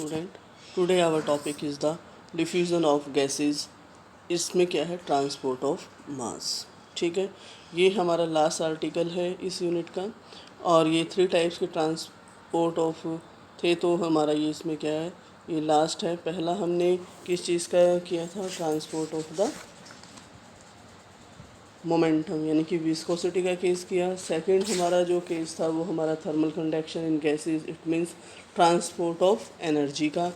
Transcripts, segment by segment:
Student. Today our topic is the diffusion of gases. इसमें क्या है, ट्रांसपोर्ट ऑफ मास। ठीक है, ये हमारा लास्ट आर्टिकल है इस यूनिट का, और ये 3 टाइप्स के ट्रांसपोर्ट ऑफ थे, तो हमारा ये इसमें क्या है, ये लास्ट है। पहला हमने किस चीज़ का किया था, ट्रांसपोर्ट ऑफ द मोमेंटम यानी कि विस्कोसिटी का केस किया। सेकंड हमारा जो केस था वो हमारा thermal conduction in gases, it means transport of energy का।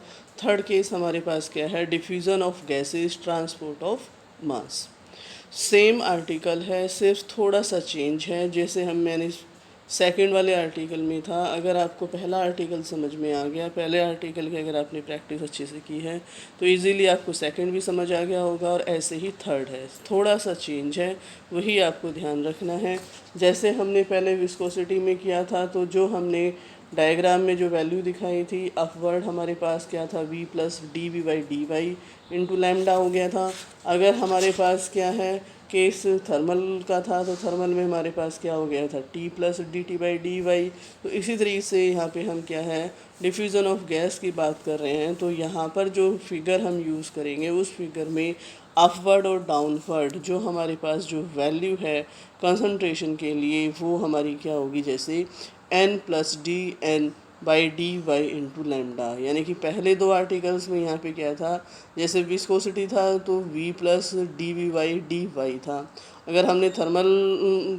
थर्ड केस हमारे पास क्या है, diffusion of gases, transport of mass. Same article है, सिर्फ थोड़ा सा चेंज है। जैसे मैंने सेकंड वाले आर्टिकल में था, अगर आपको पहला आर्टिकल समझ में आ गया, पहले आर्टिकल की अगर आपने प्रैक्टिस अच्छे से की है तो इजीली आपको सेकंड भी समझ आ गया होगा, और ऐसे ही थर्ड है। थोड़ा सा चेंज है, वही आपको ध्यान रखना है। जैसे हमने पहले विस्कोसिटी में किया था, तो जो हमने डायग्राम में जो वैल्यू दिखाई थी, अपवर्ड हमारे पास क्या था, v plus d v by D Y into lambda हो गया था। अगर हमारे पास क्या है, केस थर्मल का था, तो थर्मल में हमारे पास क्या हो गया था, t plus d t by D y. तो इसी तरीके से यहाँ पे हम क्या है, डिफ्यूज़न ऑफ गैस की बात कर रहे हैं। तो यहाँ पर जो फिगर हम यूज़ करेंगे, उस फिगर में अपवर्ड और डाउनवर्ड जो हमारे पास जो वैल्यू है कंसंट्रेशन के लिए, वो हमारी क्या होगी, जैसे n plus D N by D Y into lambda. यानी कि पहले दो आर्टिकल्स में यहाँ पे क्या था, जैसे विस्कोसिटी था तो v plus d v y d y था। अगर हमने थर्मल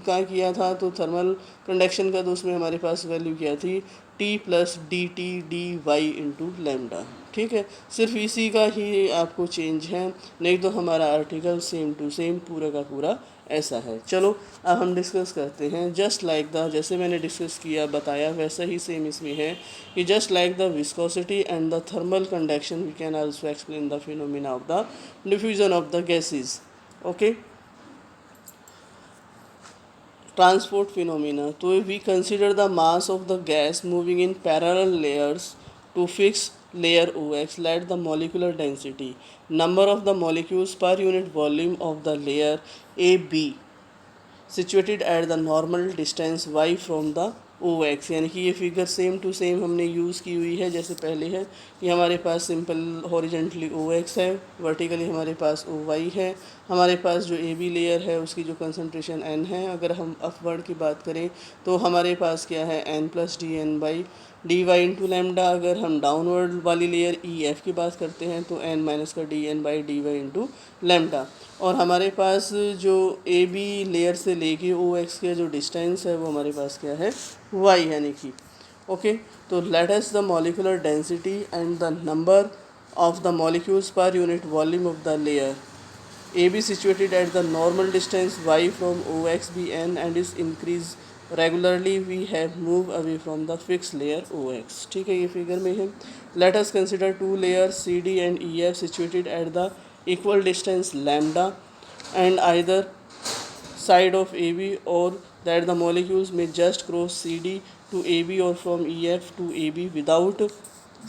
का किया था तो थर्मल कंडक्शन का, तो उसमें हमारे पास वैल्यू क्या थी, t plus d t d Y into lambda. ठीक है, सिर्फ इसी का ही आपको चेंज है, नहीं तो हमारा आर्टिकल सेम टू सेम पूरा का पूरा ऐसा है। चलो अब हम डिस्कस करते हैं। जस्ट लाइक द, जैसे मैंने डिस्कस किया बताया वैसा ही सेम इसमें है कि just like the viscosity and the thermal conduction we can also explain the phenomena of the diffusion of the gases. Okay, transport phenomena. तो we consider the mass of the gas moving in parallel layers to fix layer OX, let the molecular density, number of the molecules per unit volume of the layer AB situated at the normal distance y from the OX। यानी कि ये figure same to same हमने use की हुई है जैसे पहले है कि हमारे पास सिंपल हॉरिजेंटली OX है, वर्टिकली हमारे पास OY है। हमारे पास जो AB लेयर है उसकी जो कंसंट्रेशन N है। अगर हम अपवर्ड की बात करें तो हमारे पास क्या है, N plus D N by D Y into lambda. अगर हम डाउनवर्ड वाली लेयर EF की बात करते हैं तो N माइनस का d N by D Y into lambda. और हमारे पास जो AB लेयर से लेके OX के जो डिस्टेंस है वो हमारे पास क्या है, Y यानी कि ओके। तो let us the molecular density and the number of the molecules per unit volume of the layer AB situated at the normal distance y from OX be N and is increase regularly we have moved away from the fixed layer OX। ठीक है, ये figure में है। Let us consider two layers CD and EF situated at the equal distance lambda and either side of AB, or that the molecules may just cross CD to AB or from EF to AB without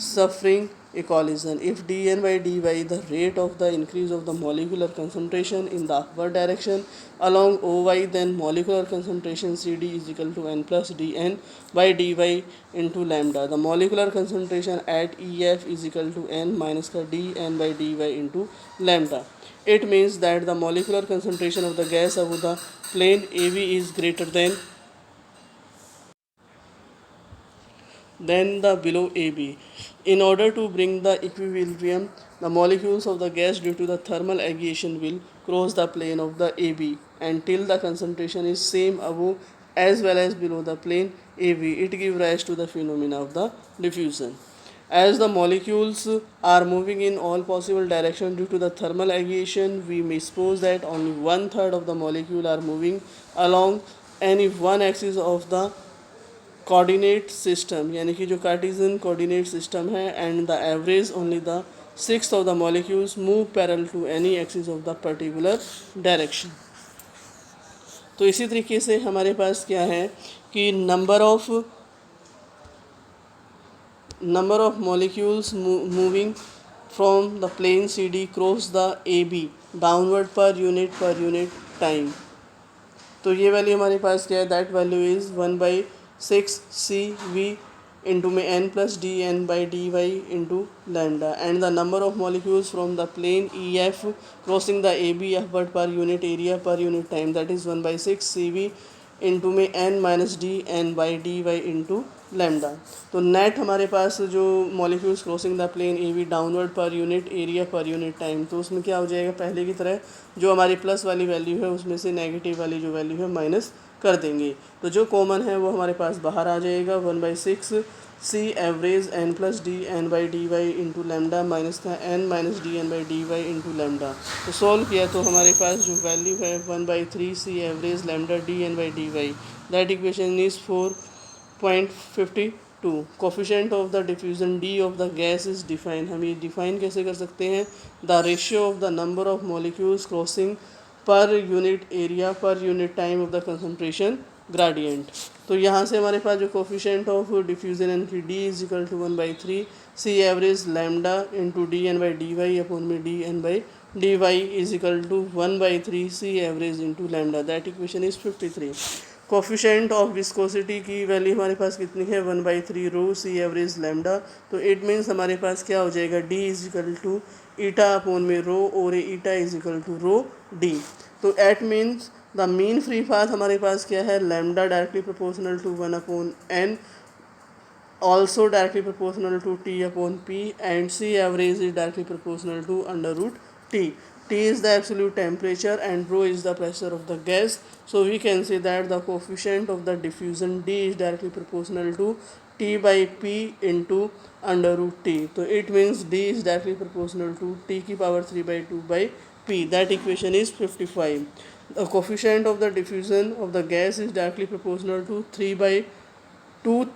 suffering a collision. If dN by dy the rate of the increase of the molecular concentration in the upward direction along OY, then molecular concentration CD is equal to N plus dN by dy into lambda. The molecular concentration at EF is equal to N minus का dN by dy into lambda. It means that the molecular concentration of the gas above the plane AB is greater than the below AB. In order to bring the equilibrium, the molecules of the gas due to the thermal agitation will cross the plane of the AB until the concentration is same above as well as below the plane AB. It gives rise to the phenomena of the diffusion. As the molecules are moving in all possible directions due to the thermal agitation, we may suppose that only 1/3 of the molecule are moving along any one axis of the coordinate system, यानी कि जो Cartesian coordinate system है, and the average only the sixth of the molecules move parallel to any axis of the particular direction. तो इसी तरीके से हमारे पास क्या है कि number of molecules moving from the plane CD cross the AB downward per unit time. तो ये वैल्यू हमारे पास क्या है, that value is 1/6 CV into में n plus dn by dy into lambda, and the number of molecules from the plane EF crossing the ABF but per unit area per unit time, that is 1 by 6 CV into में n minus D N by D Y into lambda. तो net हमारे पास जो molecules crossing the plane a v downward per unit area per unit time, तो उसमें क्या हो जाएगा, पहले की तरह जो हमारी प्लस वाली वैल्यू है उसमें से नेगेटिव वाली जो वैल्यू है माइनस कर देंगे, तो जो कॉमन है वो हमारे पास बाहर आ जाएगा 1/6 C average N plus D N by D Y into lambda minus का N minus D N by D Y into lambda. तो सॉल्व किया तो हमारे पास जो वैल्यू है 1/3 C average lambda D N by D Y, that equation is 4.52। Coefficient of the diffusion D of the gas is define, हम ये define कैसे कर सकते हैं, the ratio of the number of molecules crossing per unit area per unit time of the concentration gradient. तो यहाँ से हमारे पास जो कोफिशिएंट ऑफ डिफ्यूजन एन की D is equal to 1/3 C average lambda into D N by D Y upon में D N by D Y is equal to 1/3 C average into lambda, that equation is 53। Coefficient of viscosity की value हमारे पास कितनी है 1/3 rho C average lambda, तो it means हमारे पास क्या हो जाएगा D is equal to eta upon में रो और eta is equal to rho D. तो it means the mean free path हमारे पास क्या है, lambda directly proportional to 1/n, also directly proportional to T upon P, and C average is directly proportional to under root T. T is the absolute temperature and rho is the pressure of the gas. So we can say that the coefficient of the diffusion D is directly proportional to T by P into under root T. So it means D is directly proportional to T की power 3/2 by P. That equation is 55. The coefficient of the diffusion of the gas is directly proportional to 3/2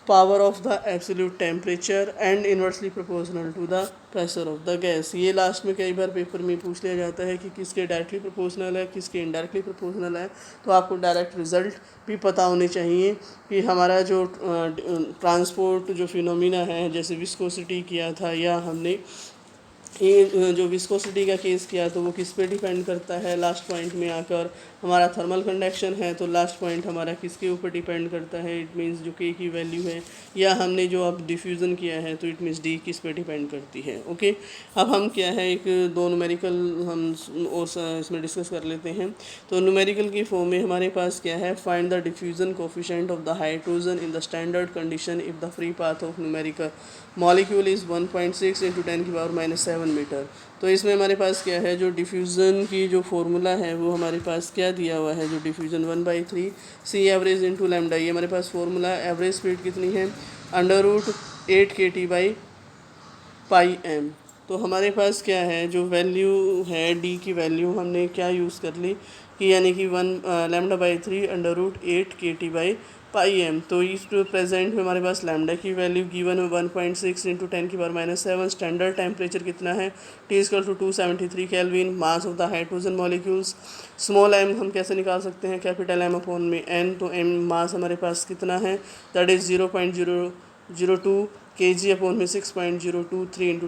power of the absolute temperature and inversely proportional to the pressure of the gas. ये last में कई बार paper में पूछ लिया जाता है कि किसके डायरेक्टली प्रोपोर्शनल है, किसके इनडायरेक्टली प्रोपोर्शनल है, तो आपको डायरेक्ट रिजल्ट भी पता होने चाहिए कि हमारा जो ट्रांसपोर्ट जो फिनोमिना है, जैसे विस्कोसिटी किया था या हमने ये जो विस्कोसिटी का केस किया तो वो किस पे डिपेंड करता है, लास्ट पॉइंट में आकर हमारा थर्मल कंडक्शन है तो लास्ट पॉइंट हमारा किसके ऊपर डिपेंड करता है, इट मीन्स जो के की वैल्यू है, या हमने जो अब डिफ्यूज़न किया है तो इट मीन्स डी किस पे डिपेंड करती है। ओके, अब हम क्या है एक दो न्यूमेरिकल हम और इसमें डिस्कस कर लेते हैं। तो न्यूमेरिकल की फॉर्म में हमारे पास क्या है, find the diffusion coefficient of the hydrogen in the standard condition if the free path of numerical molecule is 1.6 × 10⁻⁷ metre. तो इसमें हमारे पास क्या है, जो डिफ्यूज़न की जो फॉर्मूला है वो हमारे पास क्या दिया हुआ है, जो diffusion 1/3 C average into lambda, ये हमारे पास फॉर्मूला, एवरेज स्पीड कितनी है √8 kT/πm। तो हमारे पास क्या है, जो वैल्यू है डी की वैल्यू हमने क्या यूज़ कर ली कि यानी कि λ/3 √8 kT/πm। तो इस प्रेजेंट में हमारे पास लैम्डा की वैल्यू गिवन है 1.6 × 10⁻⁷, स्टैंडर्ड टेम्परेचर कितना है T = 273 kelvin, mass of the hydrogen molecules small m हम कैसे निकाल सकते हैं, कैपिटल M अपॉन में n, तो m मास हमारे पास कितना है, दैट इज़ 0.002 kg अपॉन में 6.023 ×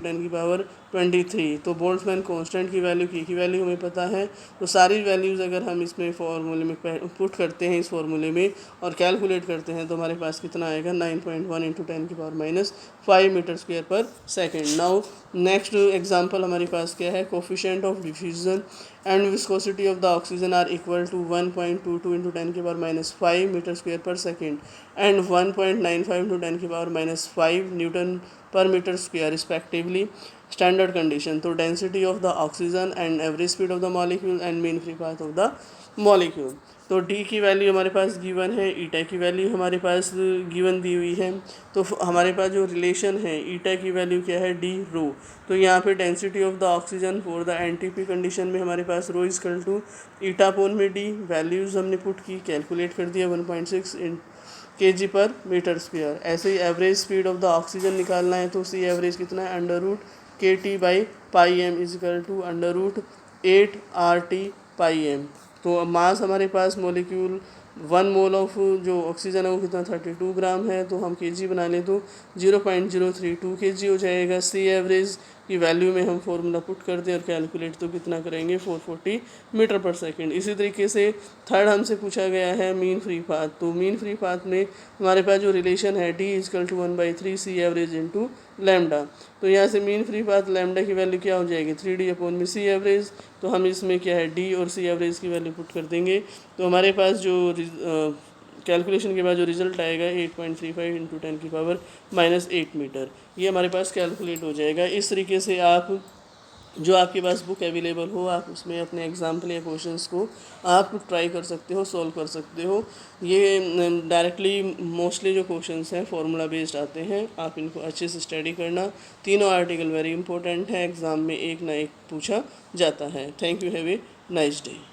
10⁻23। तो बोल्ट्जमैन कांस्टेंट की वैल्यू की वैल्यू हमें पता है, तो सारी वैल्यूज़ अगर हम इसमें फॉर्मूले में पुट करते हैं इस फॉर्मूले में और कैलकुलेट करते हैं तो हमारे पास कितना आएगा 9.1 × 10⁻⁵ metre square per second. Now next example हमारे पास क्या है, coefficient of diffusion and viscosity of the oxygen are equal to 1.22 × 10⁻⁵ metre square per second and 1.95 × 10⁻⁵ newton per metre square respectively standard condition. तो density of the oxygen and average speed of the molecule and mean free path of the molecule. तो D की value हमारे पास given है, ईटा की value हमारे पास given the हुई है, तो हमारे पास जो रिलेशन है ईटा की वैल्यू क्या है डी रो। तो यहाँ पे density of the oxygen for the NTP condition में हमारे पास rho equal to eta upon में डी, वैल्यूज़ हमने पुट की, कैलकुलेट कर दिया 1.6 kg/मीटर स्क्वायर। ऐसे ही average speed of the oxygen निकालना है तो सी एवरेज कितना है √kT/πm is equal to √8 RT/πm। तो मास हमारे पास मॉलिक्यूल 1 मोल ऑफ जो ऑक्सीजन है वो कितना 32 ग्राम है, तो हम केजी बना लें तो 0.032 kg हो जाएगा। सी एवरेज की वैल्यू में हम फॉर्मूला पुट कर दें और कैलकुलेट, तो कितना करेंगे 440 मीटर पर सेकंड। इसी तरीके से थर्ड हमसे पूछा गया है मीन फ्री पाथ। तो मीन फ्री पाथ में हमारे पास जो रिलेशन है D=1/3 सी एवरेज इंटू लैम्डा। तो यहाँ से मीन फ्री पाथ लैम्डा की वैल्यू क्या हो जाएगी 3D/में सी एवरेज। तो हम इसमें क्या है डी और सी एवरेज की वैल्यू पुट कर देंगे। तो हमारे पास जो कैलकुलेशन के बाद जो रिजल्ट आएगा 8.35 इंटू 10⁻⁻8 मीटर, ये हमारे पास कैलकुलेट हो जाएगा। इस तरीके से आप जो आपके पास बुक अवेलेबल हो आप उसमें अपने एग्जाम्पल या क्वेश्चंस को आप ट्राई कर सकते हो, सॉल्व कर सकते हो। ये डायरेक्टली मोस्टली जो क्वेश्चंस हैं फार्मूला बेस्ड आते हैं, आप इनको अच्छे से स्टडी करना। तीनों आर्टिकल वेरी इंपॉर्टेंट है, एग्ज़ाम में एक ना एक पूछा जाता है। Thank you, have a nice day.